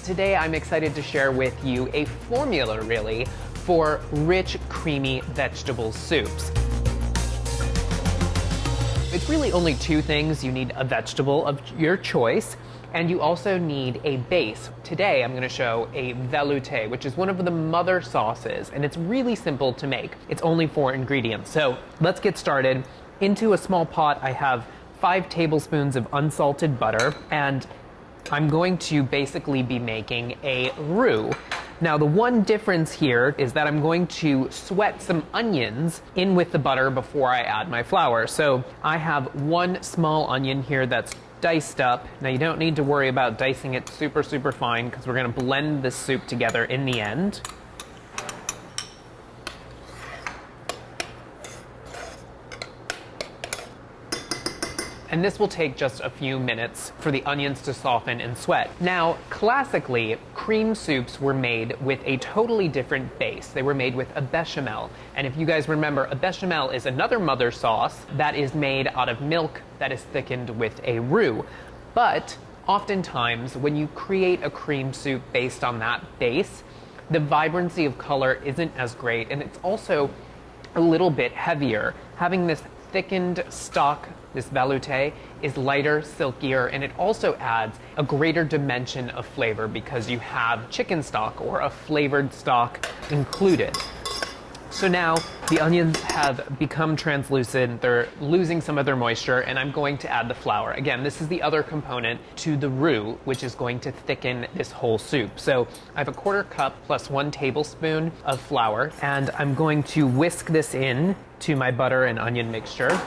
today I'm excited to share with you a formula, really, for rich, creamy vegetable soups. It's really only two things. You need a vegetable of your choice, and you also need a base. Today I'm going to show a velouté, which is one of the mother sauces, and it's really simple to make. It's only 4 ingredients. So let's get started. Into a small pot I have 5 tablespoons of unsalted butter, and I'm going to basically be making a roux. Now the one difference here is that I'm going to sweat some onions in with the butter before I add my flour. So I have 1 small onion here that's diced up. Now you don't need to worry about dicing it super fine because we're going to blend this soup together in the end. And this will take just a few minutes for the onions to soften and sweat. Now, classically, cream soups were made with a totally different base. They were made with a bechamel. And if you guys remember, a bechamel is another mother sauce that is made out of milk that is thickened with a roux. But oftentimes, when you create a cream soup based on that base, the vibrancy of color isn't as great, and it's also a little bit heavier. Having this thickened stock, this velouté, is lighter, silkier, and it also adds a greater dimension of flavor because you have chicken stock or a flavored stock included. So now the onions have become translucent, they're losing some of their moisture, and I'm going to add the flour. Again, this is the other component to the roux, which is going to thicken this whole soup. So I have a 1/4 cup plus 1 tablespoon of flour, and I'm going to whisk this in to my butter and onion mixture.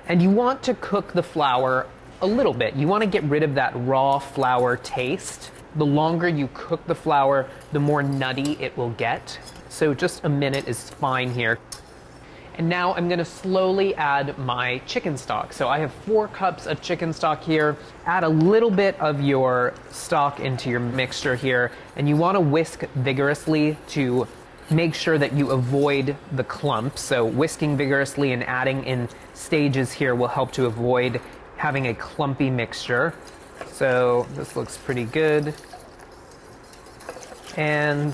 And you want to cook the flour a little bit. You want to get rid of that raw flour taste. The longer you cook the flour, the more nutty it will get. So just a minute is fine here. And now I'm going to slowly add my chicken stock. So I have 4 cups of chicken stock here. Add a little bit of your stock into your mixture here, and you want to whisk vigorously to make sure that you avoid the clumps. So whisking vigorously and adding in stages here will help to avoid having a clumpy mixture. So this looks pretty good. And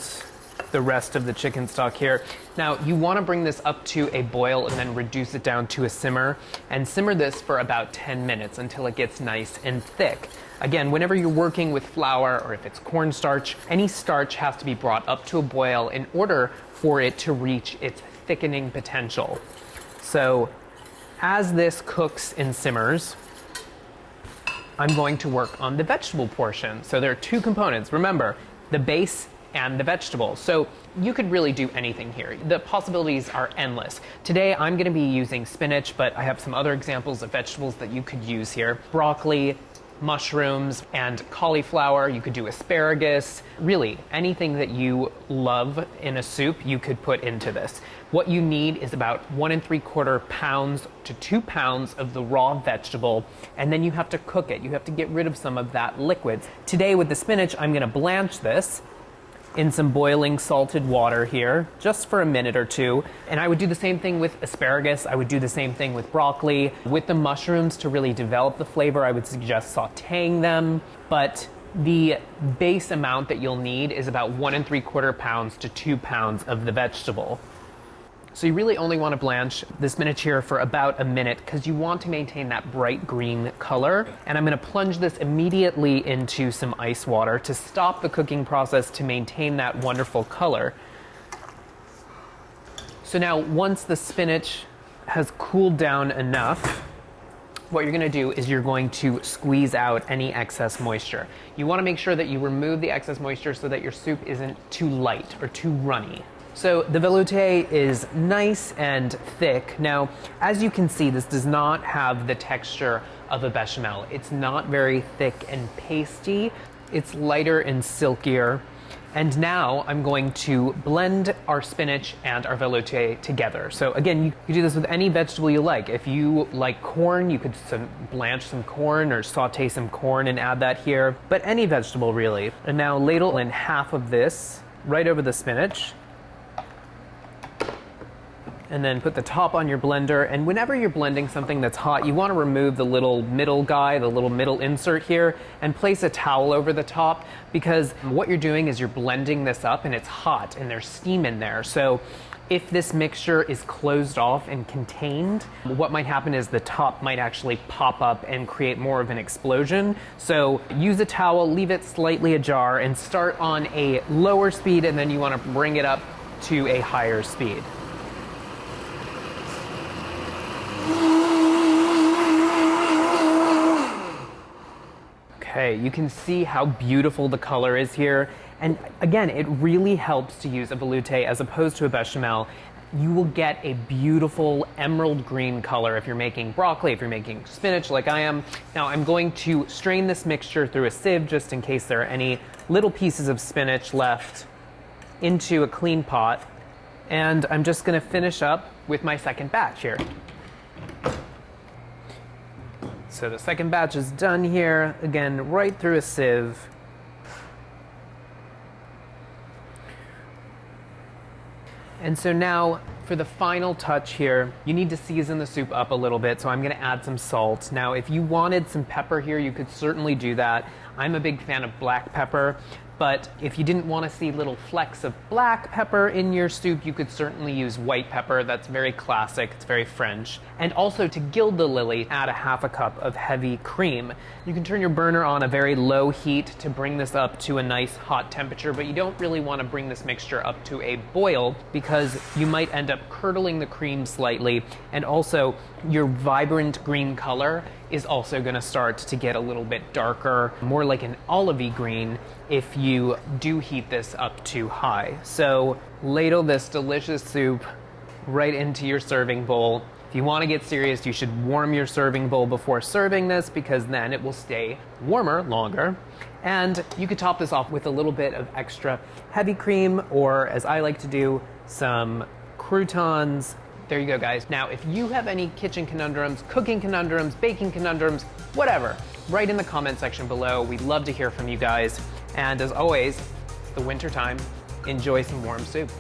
the rest of the chicken stock here. Now you want to bring this up to a boil and then reduce it down to a simmer, and simmer this for about 10 minutes until it gets nice and thick. Again, whenever you're working with flour or if it's cornstarch, any starch has to be brought up to a boil in order for it to reach its thickening potential. So as this cooks and simmers, I'm going to work on the vegetable portion. So there are 2 components. Remember, the base and the vegetable. So you could really do anything here. The possibilities are endless. Today I'm going to be using spinach, but I have some other examples of vegetables that you could use here. Broccoli, mushrooms, and cauliflower. You could do asparagus. Really, anything that you love in a soup, you could put into this. What you need is about 1 3/4 pounds to 2 pounds of the raw vegetable, and then you have to cook it. You have to get rid of some of that liquid. Today with the spinach, I'm going to blanch this in some boiling salted water here, just for a minute or 2. And I would do the same thing with asparagus. I would do the same thing with broccoli. With the mushrooms, to really develop the flavor, I would suggest sauteing them. But the base amount that you'll need is about 1 3/4 pounds to 2 pounds of the vegetable. So you really only want to blanch the spinach here for about a minute because you want to maintain that bright green color. And I'm going to plunge this immediately into some ice water to stop the cooking process to maintain that wonderful color. So now once the spinach has cooled down enough, what you're going to do is you're going to squeeze out any excess moisture. You want to make sure that you remove the excess moisture so that your soup isn't too light or too runny. So the velouté is nice and thick. Now, as you can see, this does not have the texture of a bechamel. It's not very thick and pasty. It's lighter and silkier. And now I'm going to blend our spinach and our velouté together. So again, you can do this with any vegetable you like. If you like corn, you could blanch some corn or saute some corn and add that here, but any vegetable really. And now ladle in half of this right over the spinach. and then put the top on your blender. And whenever you're blending something that's hot, you want to remove the little middle guy, the little middle insert here, and place a towel over the top, because what you're doing is you're blending this up and it's hot and there's steam in there. So if this mixture is closed off and contained, what might happen is the top might actually pop up and create more of an explosion. So use a towel, leave it slightly ajar, and start on a lower speed, and then you want to bring it up to a higher speed. Okay, you can see how beautiful the color is here. And again, it really helps to use a velouté as opposed to a bechamel. You will get a beautiful emerald green color if you're making broccoli, if you're making spinach like I am. Now I'm going to strain this mixture through a sieve just in case there are any little pieces of spinach left into a clean pot. And I'm just gonna finish up with my second batch here. So the second batch is done here, again, right through a sieve. And so now for the final touch here, you need to season the soup up a little bit, so I'm gonna add some salt. Now, if you wanted some pepper here, you could certainly do that. I'm a big fan of black pepper, but if you didn't want to see little flecks of black pepper in your soup, you could certainly use white pepper. That's very classic, it's very French. And also to gild the lily, add a half a cup of heavy cream. You can turn your burner on a very low heat to bring this up to a nice hot temperature, but you don't really want to bring this mixture up to a boil because you might end up curdling the cream slightly, and also your vibrant green color is also going to start to get a little bit darker, more like an olivey green if you do heat this up too high. So ladle this delicious soup right into your serving bowl. If you want to get serious, you should warm your serving bowl before serving this, because then it will stay warmer longer. And you could top this off with a little bit of extra heavy cream, or as I like to do, some croutons. There you go, guys. Now, if you have any kitchen conundrums, cooking conundrums, baking conundrums, whatever, write in the comment section below. We'd love to hear from you guys. And as always, it's the winter time. Enjoy some warm soup.